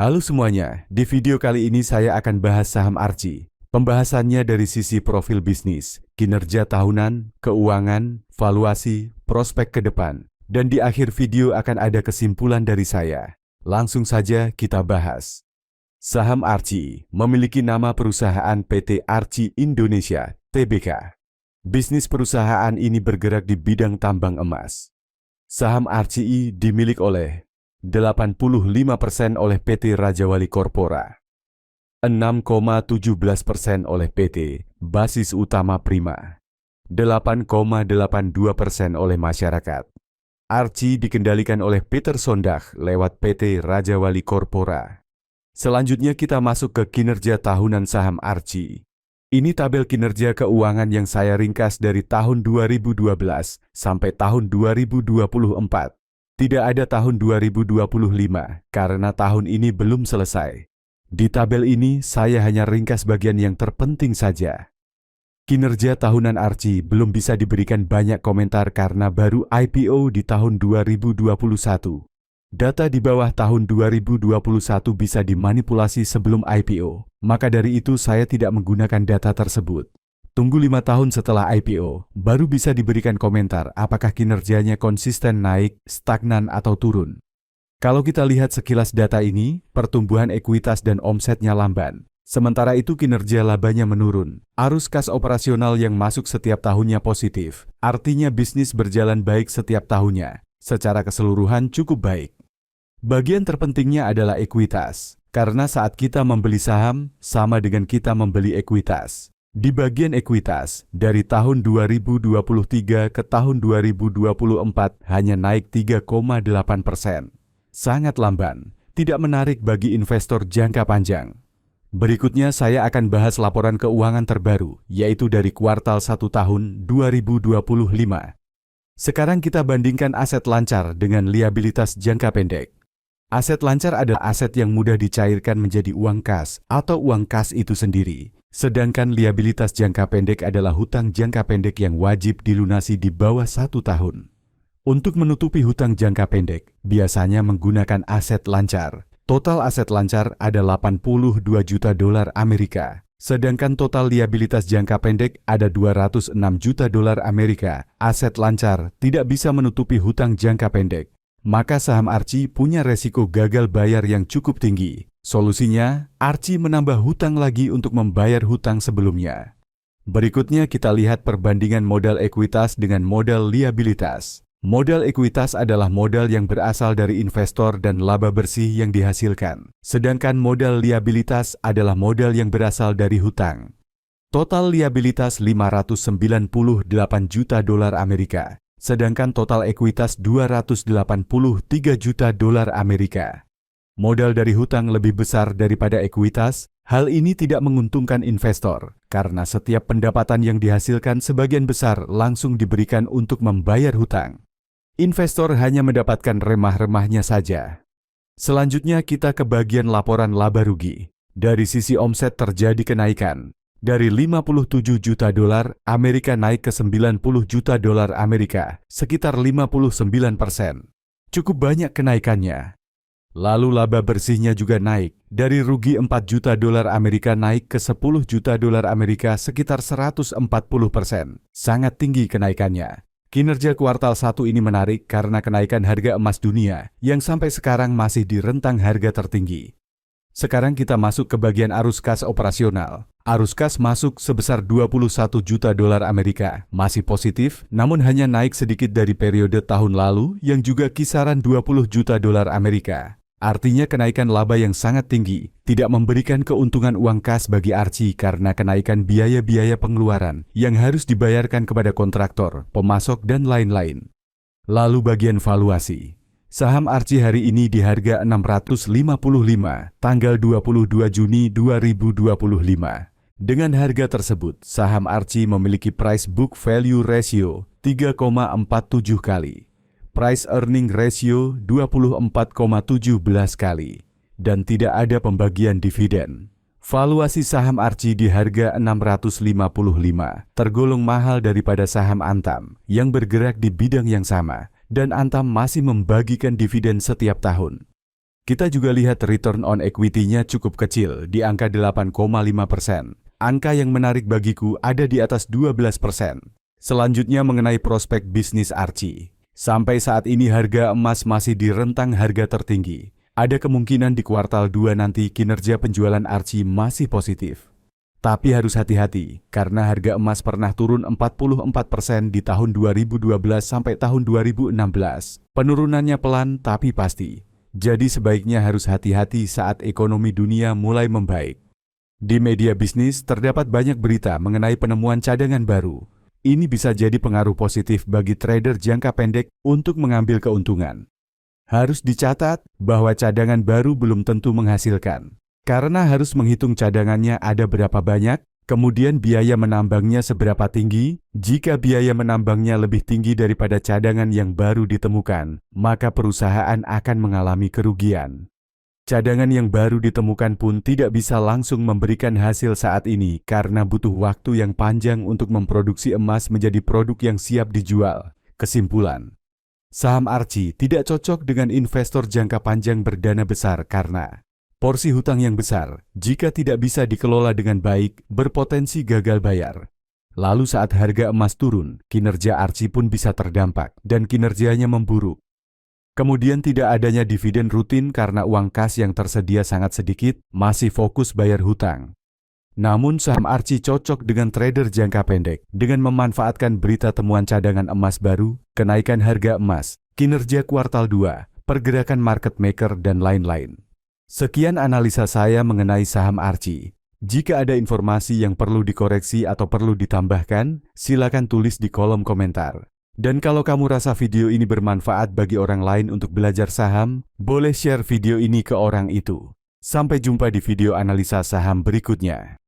Halo semuanya, di video kali ini saya akan bahas saham Archie. Pembahasannya dari sisi profil bisnis, kinerja tahunan, keuangan, valuasi, prospek ke depan. Dan di akhir video akan ada kesimpulan dari saya. Langsung saja kita bahas. Saham Archie memiliki nama perusahaan PT Archie Indonesia, Tbk. Bisnis perusahaan ini bergerak di bidang tambang emas. Saham Archie dimiliki oleh 85% oleh PT Raja Wali Corpora, 6,17% oleh PT Basis Utama Prima, 8,82% oleh masyarakat. Archie dikendalikan oleh Peter Sondag lewat PT Raja Wali Corpora. Selanjutnya kita masuk ke kinerja tahunan saham Archie. Ini tabel kinerja keuangan yang saya ringkas dari tahun 2012 sampai tahun 2024. Tidak ada tahun 2025 karena tahun ini belum selesai. Di tabel ini saya hanya ringkas bagian yang terpenting saja. Kinerja tahunan Archie belum bisa diberikan banyak komentar karena baru IPO di tahun 2021. Data di bawah tahun 2021 bisa dimanipulasi sebelum IPO, maka dari itu saya tidak menggunakan data tersebut. Tunggu 5 tahun setelah IPO, baru bisa diberikan komentar apakah kinerjanya konsisten naik, stagnan, atau turun. Kalau kita lihat sekilas data ini, pertumbuhan ekuitas dan omsetnya lamban. Sementara itu kinerja labanya menurun. Arus kas operasional yang masuk setiap tahunnya positif, artinya bisnis berjalan baik setiap tahunnya. Secara keseluruhan cukup baik. Bagian terpentingnya adalah ekuitas, karena saat kita membeli saham, sama dengan kita membeli ekuitas. Di bagian ekuitas, dari tahun 2023 ke tahun 2024 hanya naik 3,8%. Sangat lamban, tidak menarik bagi investor jangka panjang. Berikutnya saya akan bahas laporan keuangan terbaru, yaitu dari kuartal 1 tahun 2025. Sekarang kita bandingkan aset lancar dengan liabilitas jangka pendek. Aset lancar adalah aset yang mudah dicairkan menjadi uang kas atau uang kas itu sendiri. Sedangkan liabilitas jangka pendek adalah hutang jangka pendek yang wajib dilunasi di bawah 1 tahun. Untuk menutupi hutang jangka pendek, biasanya menggunakan aset lancar. Total aset lancar ada 82 juta dolar Amerika. Sedangkan total liabilitas jangka pendek ada 206 juta dolar Amerika. Aset lancar tidak bisa menutupi hutang jangka pendek. Maka saham Archie punya resiko gagal bayar yang cukup tinggi. Solusinya, Archie menambah hutang lagi untuk membayar hutang sebelumnya. Berikutnya kita lihat perbandingan modal ekuitas dengan modal liabilitas. Modal ekuitas adalah modal yang berasal dari investor dan laba bersih yang dihasilkan. Sedangkan modal liabilitas adalah modal yang berasal dari hutang. Total liabilitas 598 juta dolar Amerika. Sedangkan total ekuitas 283 juta dolar Amerika. Modal dari hutang lebih besar daripada ekuitas. Hal ini tidak menguntungkan investor, karena setiap pendapatan yang dihasilkan sebagian besar langsung diberikan untuk membayar hutang. Investor hanya mendapatkan remah-remahnya saja. Selanjutnya kita ke bagian laporan laba rugi. Dari sisi omset terjadi kenaikan. Dari 57 juta dolar Amerika naik ke 90 juta dolar Amerika, sekitar 59%. Cukup banyak kenaikannya. Lalu laba bersihnya juga naik, dari rugi 4 juta dolar Amerika naik ke 10 juta dolar Amerika sekitar 140%. Sangat tinggi kenaikannya. Kinerja kuartal 1 ini menarik karena kenaikan harga emas dunia yang sampai sekarang masih di rentang harga tertinggi. Sekarang kita masuk ke bagian arus kas operasional. Arus kas masuk sebesar 21 juta dolar Amerika, masih positif, namun hanya naik sedikit dari periode tahun lalu yang juga kisaran 20 juta dolar Amerika. Artinya kenaikan laba yang sangat tinggi, tidak memberikan keuntungan uang kas bagi Archie karena kenaikan biaya-biaya pengeluaran yang harus dibayarkan kepada kontraktor, pemasok, dan lain-lain. Lalu bagian valuasi. Saham Archie hari ini di harga 655, tanggal 22 Juni 2025. Dengan harga tersebut, saham Archie memiliki price book value ratio 3,47 kali. Price earning ratio 24,17 kali, dan tidak ada pembagian dividen. Valuasi saham Archie di harga 655, tergolong mahal daripada saham Antam yang bergerak di bidang yang sama, dan Antam masih membagikan dividen setiap tahun. Kita juga lihat return on equity-nya cukup kecil, di angka 8,5%. Angka yang menarik bagiku ada di atas 12%. Selanjutnya mengenai prospek bisnis Archie. Sampai saat ini harga emas masih di rentang harga tertinggi. Ada kemungkinan di kuartal 2 nanti kinerja penjualan Archie masih positif. Tapi harus hati-hati, karena harga emas pernah turun 44% di tahun 2012 sampai tahun 2016. Penurunannya pelan tapi pasti. Jadi sebaiknya harus hati-hati saat ekonomi dunia mulai membaik. Di media bisnis terdapat banyak berita mengenai penemuan cadangan baru. Ini bisa jadi pengaruh positif bagi trader jangka pendek untuk mengambil keuntungan. Harus dicatat bahwa cadangan baru belum tentu menghasilkan, karena harus menghitung cadangannya ada berapa banyak, kemudian biaya menambangnya seberapa tinggi. Jika biaya menambangnya lebih tinggi daripada cadangan yang baru ditemukan, maka perusahaan akan mengalami kerugian. Cadangan yang baru ditemukan pun tidak bisa langsung memberikan hasil saat ini karena butuh waktu yang panjang untuk memproduksi emas menjadi produk yang siap dijual. Kesimpulan, saham Archie tidak cocok dengan investor jangka panjang berdana besar karena porsi hutang yang besar, jika tidak bisa dikelola dengan baik, berpotensi gagal bayar. Lalu saat harga emas turun, kinerja Archie pun bisa terdampak dan kinerjanya memburuk. Kemudian tidak adanya dividen rutin karena uang kas yang tersedia sangat sedikit, masih fokus bayar hutang. Namun saham Archie cocok dengan trader jangka pendek dengan memanfaatkan berita temuan cadangan emas baru, kenaikan harga emas, kinerja kuartal 2, pergerakan market maker, dan lain-lain. Sekian analisa saya mengenai saham Archie. Jika ada informasi yang perlu dikoreksi atau perlu ditambahkan, silakan tulis di kolom komentar. Dan kalau kamu rasa video ini bermanfaat bagi orang lain untuk belajar saham, boleh share video ini ke orang itu. Sampai jumpa di video analisa saham berikutnya.